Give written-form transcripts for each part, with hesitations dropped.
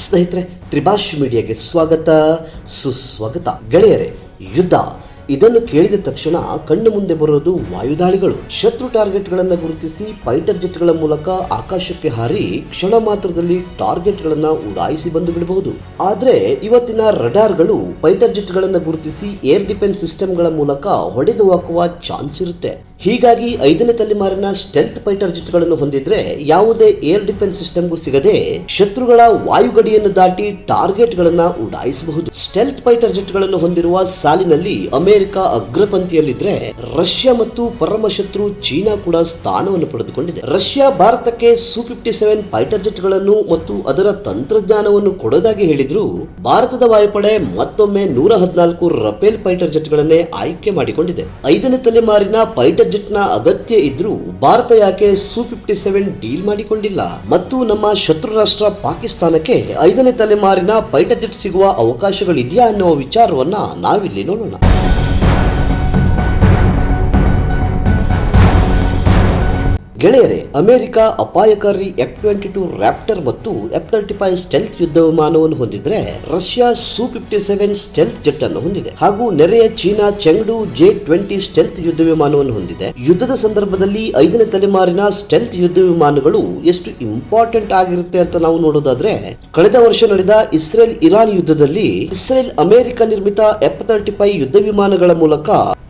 ಸ್ನೇಹಿತರೆ, ತ್ರಿಭಾಷ್ ಮೀಡಿಯಾಗೆ ಸ್ವಾಗತ ಸುಸ್ವಾಗತ. ಗೆಳೆಯರೇ, ಯುದ್ಧ ಇದನ್ನು ಕೇಳಿದ ತಕ್ಷಣ ಕಣ್ಣು ಮುಂದೆ ಬರೋದು ವಾಯುದಾಳಿಗಳು. ಶತ್ರು ಟಾರ್ಗೆಟ್ಗಳನ್ನು ಗುರುತಿಸಿ ಫೈಟರ್ ಜೆಟ್ಗಳ ಮೂಲಕ ಆಕಾಶಕ್ಕೆ ಹಾರಿ ಕ್ಷಣ ಮಾತ್ರದಲ್ಲಿ ಟಾರ್ಗೆಟ್ಗಳನ್ನು ಉಡಾಯಿಸಿ ಬಂದು ಬಿಡಬಹುದು. ಆದ್ರೆ ಇವತ್ತಿನ ರಡಾರ್ಗಳು ಫೈಟರ್ ಜೆಟ್ಗಳನ್ನು ಗುರುತಿಸಿ ಏರ್ ಡಿಫೆನ್ಸ್ ಸಿಸ್ಟಮ್ಗಳ ಮೂಲಕ ಹೊಡೆದು ಹಾಕುವ ಚಾನ್ಸ್ ಇರುತ್ತೆ. ಹೀಗಾಗಿ 5ನೇ ತಲೆಮಾರಿನ ಸ್ಟೆಲ್ತ್ ಫೈಟರ್ ಜೆಟ್ಗಳನ್ನು ಹೊಂದಿದ್ರೆ ಯಾವುದೇ ಏರ್ ಡಿಫೆನ್ಸ್ ಸಿಸ್ಟಮ್ಗೂ ಸಿಗದೆ ಶತ್ರುಗಳ ವಾಯುಗಡಿಯನ್ನು ದಾಟಿ ಟಾರ್ಗೆಟ್ಗಳನ್ನು ಉಡಾಯಿಸಬಹುದು. ಸ್ಟೆಲ್ತ್ ಫೈಟರ್ ಜೆಟ್ಗಳನ್ನು ಹೊಂದಿರುವ ಸಾಲಿನಲ್ಲಿ ಅಮೆರಿಕ ಅಗ್ರಪಂಕ್ತಿಯಲ್ಲಿದ್ರೆ ರಷ್ಯಾ ಮತ್ತು ಪರಮ ಶತ್ರು ಚೀನಾ ಕೂಡ ಸ್ಥಾನವನ್ನು ಪಡೆದುಕೊಂಡಿದೆ. ರಷ್ಯಾ ಭಾರತಕ್ಕೆ Su-57 ಫೈಟರ್ ಜೆಟ್ಗಳನ್ನು ಮತ್ತು ಅದರ ತಂತ್ರಜ್ಞಾನವನ್ನು ಕೊಡೋದಾಗಿ ಹೇಳಿದ್ರು, ಭಾರತದ ವಾಯುಪಡೆ ಮತ್ತೊಮ್ಮೆ 114 ರಫೇಲ್ ಫೈಟರ್ ಜೆಟ್ಗಳನ್ನೇ ಆಯ್ಕೆ ಮಾಡಿಕೊಂಡಿದೆ. 5ನೇ ತಲೆಮಾರಿನ ಫೈಟರ್ ಜೆಟ್ನ ಅಗತ್ಯ ಇದ್ರೂ ಭಾರತ ಯಾಕೆ Su-57 ಡೀಲ್ ಮಾಡಿಕೊಂಡಿಲ್ಲ ಮತ್ತು ನಮ್ಮ ಶತ್ರು ರಾಷ್ಟ್ರ ಪಾಕಿಸ್ತಾನಕ್ಕೆ 5ನೇ ತಲೆಮಾರಿನ ಫೈಟರ್ ಜೆಟ್ ಸಿಗುವ ಅವಕಾಶಗಳಿದೆಯಾ ಅನ್ನೋ ವಿಚಾರವನ್ನ ನಾವಿಲ್ಲಿ ನೋಡೋಣ. ಗೆಳೆಯರೇ, ಅಮೆರಿಕ ಅಪಾಯಕಾರಿ F-22 ರ್ಯಾಪ್ಟರ್ ಮತ್ತು F-35 ಸ್ಟೆಲ್ತ್ ಯುದ್ಧ ವಿಮಾನವನ್ನು ಹೊಂದಿದ್ರೆ ರಷ್ಯಾ Su-57 ಸ್ಟೆಲ್ತ್ ಜೆಟ್ ಅನ್ನು ಹೊಂದಿದೆ. ಹಾಗೂ ನೆರೆಯ ಚೀನಾ ಚೆಂಗ್ಡು J-20 ಸ್ಟೆಲ್ತ್ ಯುದ್ಧ ವಿಮಾನವನ್ನು ಹೊಂದಿದೆ. ಯುದ್ಧದ ಸಂದರ್ಭದಲ್ಲಿ 5ನೇ ತಲೆಮಾರಿನ ಸ್ಟೆಲ್ತ್ ಯುದ್ಧ ವಿಮಾನಗಳು ಎಷ್ಟು ಇಂಪಾರ್ಟೆಂಟ್ ಆಗಿರುತ್ತೆ ಅಂತ ನಾವು ನೋಡೋದಾದ್ರೆ, ಕಳೆದ ವರ್ಷ ನಡೆದ ಇಸ್ರೇಲ್ ಇರಾನ್ ಯುದ್ಧದಲ್ಲಿ ಇಸ್ರೇಲ್ ಅಮೆರಿಕ ನಿರ್ಮಿತ F-35 ಯುದ್ಧ ವಿಮಾನಗಳ ಮೂಲಕ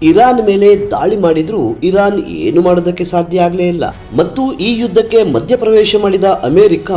ಇರಾನ್ ಮೇಲೆ ದಾಳಿ ಮಾಡಿದ್ರು ಇರಾನ್ ಏನು ಮಾಡೋದಕ್ಕೆ ಸಾಧ್ಯ ಆಗಲೇ ಇಲ್ಲ. ಮತ್ತು ಈ ಯುದ್ಧಕ್ಕೆ ಮಧ್ಯಪ್ರವೇಶ ಮಾಡಿದ ಅಮೆರಿಕ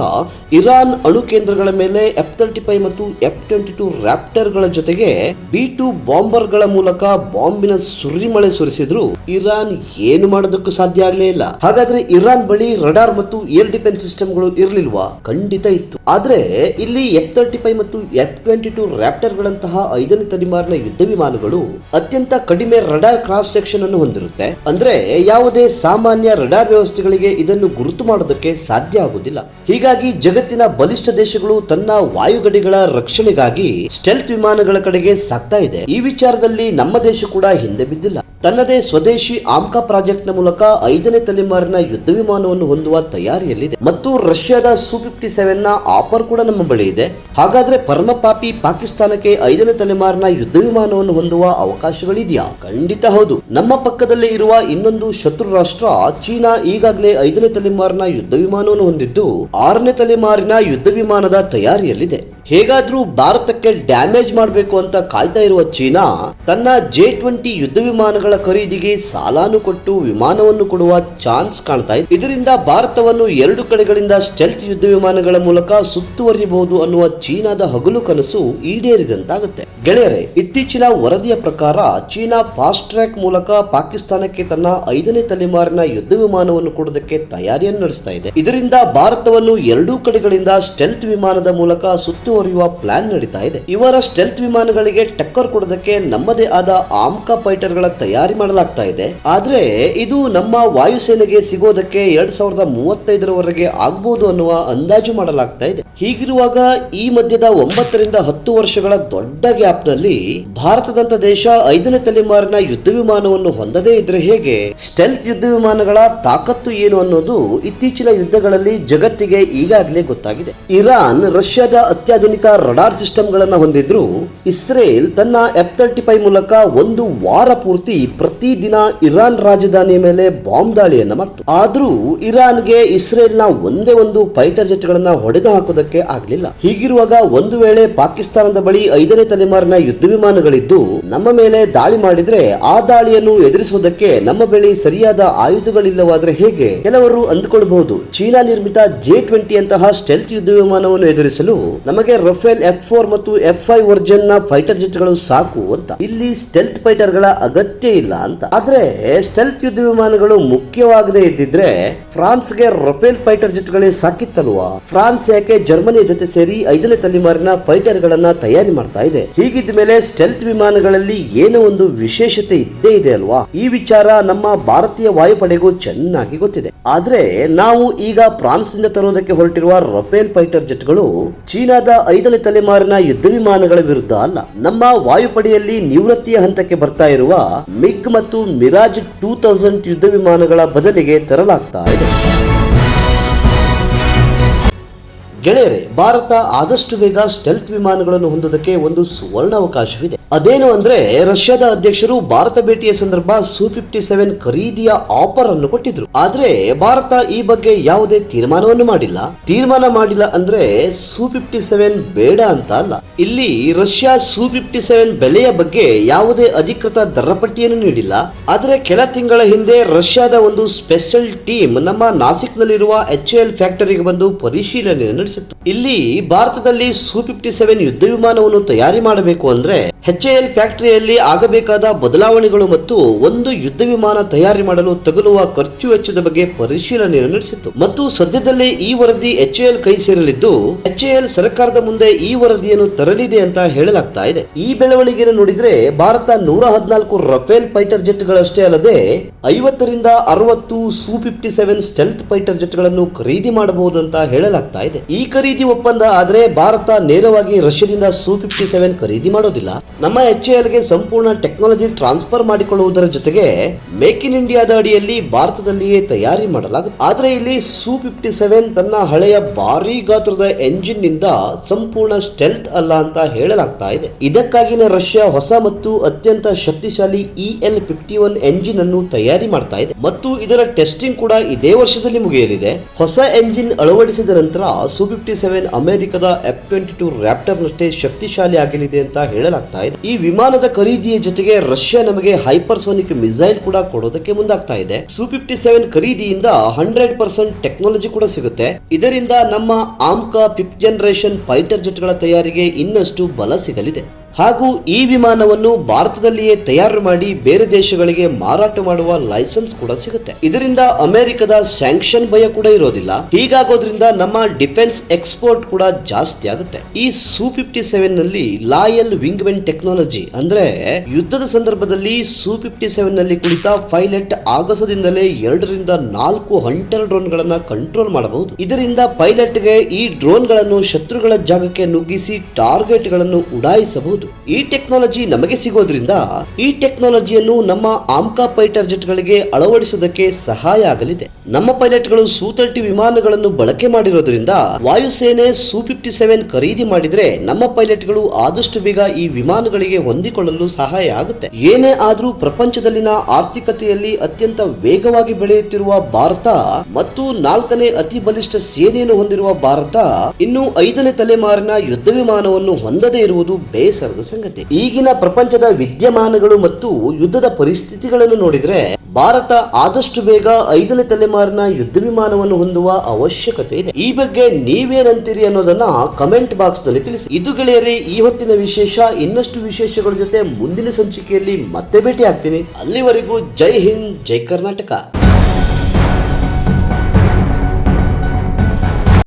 ಇರಾನ್ ಅಣು ಕೇಂದ್ರಗಳ ಮೇಲೆ F-35 ಮತ್ತು F-22 ರ್ಯಾಪ್ಟರ್ಗಳ ಜೊತೆಗೆ B-2 ಬಾಂಬರ್ಗಳ ಮೂಲಕ ಬಾಂಬಿನ ಸುರಿಮಳೆ ಸುರಿಸಿದ್ರು ಇರಾನ್ ಏನು ಮಾಡೋದಕ್ಕೂ ಸಾಧ್ಯ ಆಗಲೇ ಇಲ್ಲ. ಹಾಗಾದ್ರೆ ಇರಾನ್ ಬಳಿ ರಡಾರ್ ಮತ್ತು ಏರ್ ಡಿಫೆನ್ಸ್ ಸಿಸ್ಟಮ್ಗಳು ಇರಲಿಲ್ವಾ? ಖಂಡಿತ ಇತ್ತು. ಆದ್ರೆ ಇಲ್ಲಿ F-35 ಮತ್ತು F-22 ರ್ಯಾಪ್ಟರ್ಗಳಂತಹ 5ನೇ ತಲೆಮಾರಿನ ಯುದ್ಧ ವಿಮಾನಗಳು ಅತ್ಯಂತ ಕಡಿಮೆ ರಡಾರ್ ಕ್ರಾಸ್ ಸೆಕ್ಷನ್ ಅನ್ನು ಹೊಂದಿರುತ್ತೆ. ಅಂದ್ರೆ ಯಾವುದೇ ಸಾಮಾನ್ಯ ರಡಾರ್ ವ್ಯವಸ್ಥೆಗಳಿಗೆ ಇದನ್ನು ಗುರುತು ಮಾಡೋದಕ್ಕೆ ಸಾಧ್ಯ ಆಗುವುದಿಲ್ಲ. ಹೀಗಾಗಿ ಜಗತ್ತಿನ ಬಲಿಷ್ಠ ದೇಶಗಳು ತನ್ನ ವಾಯುಗಡಿಗಳ ರಕ್ಷಣೆಗಾಗಿ ಸ್ಟೆಲ್ತ್ ವಿಮಾನಗಳ ಕಡೆಗೆ ಸಾಗ್ತಾ ಇದೆ. ಈ ವಿಚಾರದಲ್ಲಿ ನಮ್ಮ ದೇಶ ಕೂಡ ಹಿಂದೆ ಬಿದ್ದಿಲ್ಲ. ತನ್ನದೇ ಸ್ವದೇಶಿ ಆಮ್ಕಾ ಪ್ರಾಜೆಕ್ಟ್ ನ ಮೂಲಕ 5ನೇ ತಲೆಮಾರಿನ ಯುದ್ಧ ವಿಮಾನವನ್ನು ಹೊಂದುವ ತಯಾರಿಯಲ್ಲಿದೆ. ಮತ್ತು ರಷ್ಯಾದ Su-57 ನ ಆಫರ್ ಕೂಡ ನಮ್ಮ ಬಳಿ ಇದೆ. ಹಾಗಾದ್ರೆ ಪರಮಪಾಪಿ ಪಾಕಿಸ್ತಾನಕ್ಕೆ 5ನೇ ತಲೆಮಾರಿನ ಯುದ್ಧ ವಿಮಾನವನ್ನು ಹೊಂದುವ ಅವಕಾಶಗಳಿದೆಯಾ? ಖಂಡಿತ ಹೌದು. ನಮ್ಮ ಪಕ್ಕದಲ್ಲೇ ಇರುವ ಇನ್ನೊಂದು ಶತ್ರು ರಾಷ್ಟ್ರ ಚೀನಾ ಈಗಾಗಲೇ 5ನೇ ತಲೆಮಾರಿನ ಯುದ್ಧ ವಿಮಾನವನ್ನು ಹೊಂದಿದ್ದು 6ನೇ ತಲೆಮಾರಿನ ಯುದ್ಧ ವಿಮಾನದ ತಯಾರಿಯಲ್ಲಿದೆ. ಹೇಗಾದ್ರೂ ಭಾರತಕ್ಕೆ ಡ್ಯಾಮೇಜ್ ಮಾಡಬೇಕು ಅಂತ ಕಾಯ್ತಾ ಇರುವ ಚೀನಾ ತನ್ನ J-20 ಯುದ್ಧ ವಿಮಾನಗಳ ಖರೀದಿಗೆ ಸಾಲಾನು ಕೊಟ್ಟು ವಿಮಾನವನ್ನು ಕೊಡುವ ಚಾನ್ಸ್ ಕಾಣ್ತಾ ಇದೆ. ಇದರಿಂದ ಭಾರತವನ್ನು 2 ಕಡೆಗಳಿಂದ ಸ್ಟೆಲ್ತ್ ಯುದ್ಧ ವಿಮಾನಗಳ ಮೂಲಕ ಸುತ್ತುವರಿಯಬಹುದು ಅನ್ನುವ ಚೀನಾದ ಹಗಲು ಕನಸು ಈಡೇರಿದಂತಾಗುತ್ತೆ. ಗೆಳೆಯರೇ, ಇತ್ತೀಚಿನ ವರದಿಯ ಪ್ರಕಾರ ಚೀನಾ ಫಾಸ್ಟ್ ಟ್ರ್ಯಾಕ್ ಮೂಲಕ ಪಾಕಿಸ್ತಾನಕ್ಕೆ ತನ್ನ 5ನೇ ತಲೆಮಾರಿನ ಯುದ್ಧ ವಿಮಾನವನ್ನು ಕೊಡೋದಕ್ಕೆ ತಯಾರಿಯನ್ನು ನಡೆಸ್ತಾ ಇದೆ. ಇದರಿಂದ ಭಾರತವನ್ನು 2 ಕಡೆಗಳಿಂದ ಸ್ಟೆಲ್ತ್ ವಿಮಾನದ ಮೂಲಕ ಸುತ್ತುವರಿಯುವ ಪ್ಲಾನ್ ನಡೀತಾ ಇದೆ. ಇವರ ಸ್ಟೆಲ್ತ್ ವಿಮಾನಗಳಿಗೆ ಟಕ್ಕರ್ ಕೊಡೋದಕ್ಕೆ ನಮ್ಮದೇ ಆದ ಆಮ್ಕಾ ಫೈಟರ್ ಗಳ ತಯಾರಿ ಮಾಡಲಾಗ್ತಾ ಇದೆ. ಆದ್ರೆ ಇದು ನಮ್ಮ ವಾಯುಸೇನೆಗೆ ಸಿಗೋದಕ್ಕೆ 2035ರವರೆಗೆ ಆಗಬಹುದು ಅನ್ನುವ ಅಂದಾಜು ಮಾಡಲಾಗ್ತಾ ಇದೆ. ಹೀಗಿರುವಾಗ ಈ ಮಧ್ಯದ 9 ರಿಂದ 10 ವರ್ಷಗಳ ದೊಡ್ಡ ಗ್ಯಾಪ್ ನಲ್ಲಿ ಭಾರತದಂತ ದೇಶ 5ನೇ ತಲೆಮಾರಿನ ಯುದ್ಧ ವಿಮಾನವನ್ನು ಹೊಂದದೇ ಇದ್ರೆ ಹೇಗೆ? ಸ್ಟೆಲ್ತ್ ಯುದ್ಧ ವಿಮಾನಗಳ ತಾಕತ್ತು ಏನು ಅನ್ನೋದು ಇತ್ತೀಚಿನ ಯುದ್ಧಗಳಲ್ಲಿ ಜಗತ್ತಿಗೆ ಈಗಾಗಲೇ ಗೊತ್ತಾಗಿದೆ. ಇರಾನ್ ರಷ್ಯಾದ ಅತ್ಯಾಧುನಿಕ ರಡಾರ್ ಸಿಸ್ಟಮ್ ಗಳನ್ನ ಹೊಂದಿದ್ರು ಇಸ್ರೇಲ್ ತನ್ನ F-35 ಮೂಲಕ 1 ವಾರ ಪೂರ್ತಿ ಪ್ರತಿದಿನ ಇರಾನ್ ರಾಜಧಾನಿಯ ಮೇಲೆ ಬಾಂಬ್ ದಾಳಿಯನ್ನ ಮಾಡ್ತು. ಆದ್ರೂ ಇರಾನ್ಗೆ ಇಸ್ರೇಲ್ನ ಒಂದೇ ಒಂದು ಫೈಟರ್ ಜೆಟ್ ಗಳನ್ನ ಹೊಡೆದು ಹಾಕೋದಕ್ಕೆ ಆಗ್ಲಿಲ್ಲ. ಹೀಗಿರುವಾಗ ಒಂದು ವೇಳೆ ಪಾಕಿಸ್ತಾನದ ಬಳಿ 5ನೇ ತಲೆಮಾರಿನ ಯುದ್ಧ ವಿಮಾನಗಳಿದ್ದು ನಮ್ಮ ಮೇಲೆ ದಾಳಿ ಮಾಡಿದ್ರೆ ಆ ದಾಳಿಯನ್ನು ಎದುರಿಸುವುದಕ್ಕೆ ನಮ್ಮ ಬಳಿ ಸರಿಯಾದ ಆಯುಧಗಳಿಲ್ಲವಾದ್ರೆ ಹೇಗೆ? ಕೆಲವರು ಅಂದುಕೊಳ್ಳಬಹುದು, ಚೀನಾ ನಿರ್ಮಿತ J-20 ಅಂತಹ ಸ್ಟೆಲ್ತ್ ಯುದ್ಧ ವಿಮಾನವನ್ನು ಎದುರಿಸಲು ನಮಗೆ ರಫೇಲ್ F-4 ಮತ್ತು F-5 ವರ್ಜನ್ ನ ಫೈಟರ್ ಜೆಟ್ ಗಳು ಸಾಕು ಅಂತ. ಇಲ್ಲಿ ಸ್ಟೆಲ್ತ್ ಫೈಟರ್ ಗಳ ಅಗತ್ಯ ಇಲ್ಲ ಅಂತ. ಆದ್ರೆ ಸ್ಟೆಲ್ತ್ ಯುದ್ಧ ವಿಮಾನಗಳು ಮುಖ್ಯವಾಗದೇ ಇದ್ದಿದ್ರೆ ಫ್ರಾನ್ಸ್ಗೆ ರಫೇಲ್ ಫೈಟರ್ ಜೆಟ್ ಗಳೇ ಸಾಕಿತ್ತಲ್ವಾ? ಫ್ರಾನ್ಸ್ ಯಾಕೆ ಜರ್ಮನಿ ಜೊತೆ ಸೇರಿ 5ನೇ ತಲೆಮಾರಿನ ಫೈಟರ್ ಗಳನ್ನ ತಯಾರಿ ಮಾಡ್ತಾ ಇದೆ? ಹೀಗಿದ್ದ ಮೇಲೆ ಸ್ಟೆಲ್ತ್ ವಿಮಾನಗಳಲ್ಲಿ ಏನೋ ಒಂದು ವಿಶೇಷತೆ ಇದ್ದೇ ಇದೆ ಅಲ್ವಾ? ಈ ವಿಚಾರ ನಮ್ಮ ಭಾರತೀಯ ವಾಯುಪಡೆಗೂ ಚೆನ್ನಾಗಿ ಗೊತ್ತಿದೆ. ಆದ್ರೆ ನಾವು ಈಗ ಫ್ರಾನ್ಸ್ ನಿಂದ ತರೋದಕ್ಕೆ ಹೊರಟಿರುವ ರಫೇಲ್ ಫೈಟರ್ ಜೆಟ್ ಗಳು ಚೀನಾದ 5ನೇ ತಲೆಮಾರಿನ ಯುದ್ಧ ವಿಮಾನಗಳ ವಿರುದ್ಧ ಅಲ್ಲ. ನಮ್ಮ ವಾಯುಪಡೆಯಲ್ಲಿ ನಿವೃತ್ತಿಯ ಹಂತಕ್ಕೆ ಬರ್ತಾ ಇರುವ ಮಿಗ್ ಮತ್ತು ಮಿರಾಜ್ 2000 ಯುದ್ಧ ವಿಮಾನಗಳ ಬದಲಿಗೆ ತರಲಾಗ್ತಾ ಇದೆ. ಗೆಳೆಯರೆ, ಭಾರತ ಆದಷ್ಟು ಬೇಗ ಸ್ಟೆಲ್ತ್ ವಿಮಾನಗಳನ್ನು ಹೊಂದೋದಕ್ಕೆ ಒಂದು ಸುವರ್ಣ ಅವಕಾಶವಿದೆ. ಅದೇನು ಅಂದ್ರೆ ರಷ್ಯಾದ ಅಧ್ಯಕ್ಷರು ಭಾರತ ಭೇಟಿಯ ಸಂದರ್ಭ Su-57 ಖರೀದಿಯ ಆಫರ್ ಅನ್ನು ಕೊಟ್ಟಿದ್ರು. ಆದ್ರೆ ಭಾರತ ಈ ಬಗ್ಗೆ ಯಾವುದೇ ತೀರ್ಮಾನವನ್ನು ಮಾಡಿಲ್ಲ ಅಂದ್ರೆ Su-57 ಬೇಡ ಅಂತ ಅಲ್ಲ. ಇಲ್ಲಿ ರಷ್ಯಾ Su-57 ಬೆಲೆಯ ಬಗ್ಗೆ ಯಾವುದೇ ಅಧಿಕೃತ ದರಪಟ್ಟಿಯನ್ನು ನೀಡಿಲ್ಲ. ಆದ್ರೆ ಕೆಲ ತಿಂಗಳ ಹಿಂದೆ ರಷ್ಯಾದ ಒಂದು ಸ್ಪೆಷಲ್ ಟೀಮ್ ನಮ್ಮ ನಾಸಿಕ್ ನಲ್ಲಿರುವ HAL ಫ್ಯಾಕ್ಟರಿಗೆ ಬಂದು ಪರಿಶೀಲನೆ ನಡೆಸಿತ್ತು. ಇಲ್ಲಿ ಭಾರತದಲ್ಲಿ Su-57 ಯುದ್ಧ ವಿಮಾನವನ್ನು ತಯಾರಿ ಮಾಡಬೇಕು ಅಂದ್ರೆ HAL ಫ್ಯಾಕ್ಟರಿಯಲ್ಲಿ ಆಗಬೇಕಾದ ಬದಲಾವಣೆಗಳು ಮತ್ತು ಒಂದು ಯುದ್ಧ ವಿಮಾನ ತಯಾರಿ ಮಾಡಲು ತಗುಲುವ ಖರ್ಚು ವೆಚ್ಚದ ಬಗ್ಗೆ ಪರಿಶೀಲನೆ ನಡೆಸಿತ್ತು. ಮತ್ತು ಸದ್ಯದಲ್ಲೇ ಈ ವರದಿ HAL ಕೈ ಸೇರಲಿದ್ದು HAL ಸರ್ಕಾರದ ಮುಂದೆ ಈ ವರದಿಯನ್ನು ತರಲಿದೆ ಅಂತ ಹೇಳಲಾಗ್ತಾ ಇದೆ. ಈ ಬೆಳವಣಿಗೆಯನ್ನು ನೋಡಿದ್ರೆ ಭಾರತ 114 ರಫೇಲ್ ಫೈಟರ್ ಜೆಟ್ ಗಳಷ್ಟೇ ಅಲ್ಲದೆ 50 ರಿಂದ 60 Su-57 ಸ್ಟೆಲ್ತ್ ಫೈಟರ್ ಜೆಟ್ ಗಳನ್ನು ಖರೀದಿ ಮಾಡಬಹುದು ಅಂತ ಹೇಳಲಾಗ್ತಾ ಇದೆ. ಈ ಖರೀದಿ ಒಪ್ಪಂದ ಆದ್ರೆ ಭಾರತ ನೇರವಾಗಿ ರಷ್ಯಾದಿಂದ Su-57 ಖರೀದಿ ಮಾಡೋದಿಲ್ಲ. ನಮ್ಮ HAL ಗೆ ಸಂಪೂರ್ಣ ಟೆಕ್ನಾಲಜಿ ಟ್ರಾನ್ಸ್ಫರ್ ಮಾಡಿಕೊಳ್ಳುವುದರ ಜೊತೆಗೆ ಮೇಕ್ ಇನ್ ಇಂಡಿಯಾದ ಅಡಿಯಲ್ಲಿ ಭಾರತದಲ್ಲಿಯೇ ತಯಾರಿ ಮಾಡಲಾಗುತ್ತೆ. ಆದ್ರೆ ಇಲ್ಲಿ Su-57 ತನ್ನ ಹಳೆಯ ಭಾರೀ ಗಾತ್ರದ ಎಂಜಿನ್ ನಿಂದ ಸಂಪೂರ್ಣ ಸ್ಟೆಲ್ತ್ ಅಲ್ಲ ಅಂತ ಹೇಳಲಾಗ್ತಾ ಇದೆ. ಇದಕ್ಕಾಗಿನೇ ರಷ್ಯಾ ಹೊಸ ಮತ್ತು ಅತ್ಯಂತ ಶಕ್ತಿಶಾಲಿ EL-51 ಎಂಜಿನ್ ಅನ್ನು ತಯಾರಿ ಮಾಡ್ತಾ ಇದೆ ಮತ್ತು ಇದರ ಟೆಸ್ಟಿಂಗ್ ಕೂಡ ಇದೇ ವರ್ಷದಲ್ಲಿ ಮುಗಿಯಲಿದೆ. ಹೊಸ ಎಂಜಿನ್ ಅಳವಡಿಸಿದ ನಂತರ Su-57 ಅಮೆರಿಕದ F-22 ರ್ಯಾಪ್ಟರ್ ನಷ್ಟೇ ಶಕ್ತಿಶಾಲಿ ಆಗಲಿದೆ ಅಂತ ಹೇಳಲಾಗ್ತಾ ಇದೆ. ಈ ವಿಮಾನದ ಖರೀದಿಯ ಜೊತೆಗೆ ರಷ್ಯಾ ನಮಗೆ ಹೈಪರ್ಸೋನಿಕ್ ಮಿಸೈಲ್ ಕೂಡ ಕೊಡೋದಕ್ಕೆ ಮುಂದಾಗ್ತಾ ಇದೆ. Su-57 ಖರೀದಿಯಿಂದ 100% ಟೆಕ್ನಾಲಜಿ ಕೂಡ ಸಿಗುತ್ತೆ. ಇದರಿಂದ ನಮ್ಮ ಆಮ್ಕಾ 5th ಜನರೇಷನ್ ಫೈಟರ್ ಜೆಟ್ ಗಳ ತಯಾರಿಗೆ ಇನ್ನಷ್ಟು ಬಲ ಸಿಗಲಿದೆ. ಹಾಗೂ ಈ ವಿಮಾನವನ್ನು ಭಾರತದಲ್ಲಿಯೇ ತಯಾರು ಮಾಡಿ ಬೇರೆ ದೇಶಗಳಿಗೆ ಮಾರಾಟ ಮಾಡುವ ಲೈಸೆನ್ಸ್ ಕೂಡ ಸಿಗುತ್ತೆ. ಇದರಿಂದ ಅಮೆರಿಕದ ಸ್ಯಾಂಕ್ಷನ್ ಭಯ ಕೂಡ ಇರೋದಿಲ್ಲ. ಹೀಗಾಗೋದ್ರಿಂದ ನಮ್ಮ ಡಿಫೆನ್ಸ್ ಎಕ್ಸ್ಪೋರ್ಟ್ ಕೂಡ ಜಾಸ್ತಿ ಆಗುತ್ತೆ. ಈ Su-57 ನಲ್ಲಿ ಲಾಯಲ್ ವಿಂಗ್ಮೆನ್ ಟೆಕ್ನಾಲಜಿ ಅಂದ್ರೆ ಯುದ್ಧದ ಸಂದರ್ಭದಲ್ಲಿ Su-57 ನಲ್ಲಿ ಕುಳಿತ ಪೈಲಟ್ ಆಗಸದಿಂದಲೇ 2 ರಿಂದ 4 ಹಂಟರ್ ಡ್ರೋನ್ ಗಳನ್ನ ಕಂಟ್ರೋಲ್ ಮಾಡಬಹುದು. ಇದರಿಂದ ಪೈಲಟ್ ಗೆ ಈ ಡ್ರೋನ್ ಗಳನ್ನು ಶತ್ರುಗಳ ಜಾಗಕ್ಕೆ ನುಗ್ಗಿಸಿ ಟಾರ್ಗೆಟ್ ಗಳನ್ನು ಉಡಾಯಿಸಬಹುದು. ಈ ಟೆಕ್ನಾಲಜಿ ನಮಗೆ ಸಿಗೋದ್ರಿಂದ ಈ ಟೆಕ್ನಾಲಜಿಯನ್ನು ನಮ್ಮ ಆಮ್ಕಾ ಫೈಟರ್ ಜೆಟ್ ಗಳಿಗೆ ಅಳವಡಿಸುವುದಕ್ಕೆ ಸಹಾಯ ಆಗಲಿದೆ. ನಮ್ಮ ಪೈಲಟ್ ಗಳು Su-30 ವಿಮಾನಗಳನ್ನು ಬಳಕೆ ಮಾಡಿರೋದ್ರಿಂದ ವಾಯುಸೇನೆ Su-57 ಖರೀದಿ ಮಾಡಿದ್ರೆ ನಮ್ಮ ಪೈಲಟ್ ಗಳು ಆದಷ್ಟು ಬೇಗ ಈ ವಿಮಾನಗಳಿಗೆ ಹೊಂದಿಕೊಳ್ಳಲು ಸಹಾಯ ಆಗುತ್ತೆ. ಏನೇ ಆದ್ರೂ ಪ್ರಪಂಚದಲ್ಲಿನ ಆರ್ಥಿಕತೆಯಲ್ಲಿ ಅತ್ಯಂತ ವೇಗವಾಗಿ ಬೆಳೆಯುತ್ತಿರುವ ಭಾರತ ಮತ್ತು 4ನೇ ಅತಿ ಬಲಿಷ್ಠ ಸೇನೆಯನ್ನು ಹೊಂದಿರುವ ಭಾರತ ಇನ್ನು 5ನೇ ತಲೆಮಾರಿನ ಯುದ್ಧ ವಿಮಾನವನ್ನು ಹೊಂದದೇ ಇರುವುದು ಬೇಸರದ ಸಂಗತಿ. ಈಗಿನ ಪ್ರಪಂಚದ ವಿದ್ಯಮಾನಗಳು ಮತ್ತು ಯುದ್ಧದ ಪರಿಸ್ಥಿತಿಗಳನ್ನು ನೋಡಿದ್ರೆ ಭಾರತ ಆದಷ್ಟು ಬೇಗ 5ನೇ ತಲೆಮಾರಿನ ಯುದ್ಧ ವಿಮಾನವನ್ನು ಹೊಂದುವ ಅವಶ್ಯಕತೆ ಇದೆ. ಈ ಬಗ್ಗೆ ನೀವೇನಂತೀರಿ ಅನ್ನೋದನ್ನ ಕಮೆಂಟ್ ಬಾಕ್ಸ್ ನಲ್ಲಿ ತಿಳಿಸಿ. ಇದು ಗೆಳೆಯರೇ ಈ ಹೊತ್ತಿನ ವಿಶೇಷ. ಇನ್ನಷ್ಟು ವಿಶೇಷಗಳ ಜೊತೆ ಮುಂದಿನ ಸಂಚಿಕೆಯಲ್ಲಿ ಮತ್ತೆ ಭೇಟಿ ಆಗ್ತೀನಿ. ಅಲ್ಲಿವರೆಗೂ ಜೈ ಹಿಂದ್, ಜೈ ಕರ್ನಾಟಕ.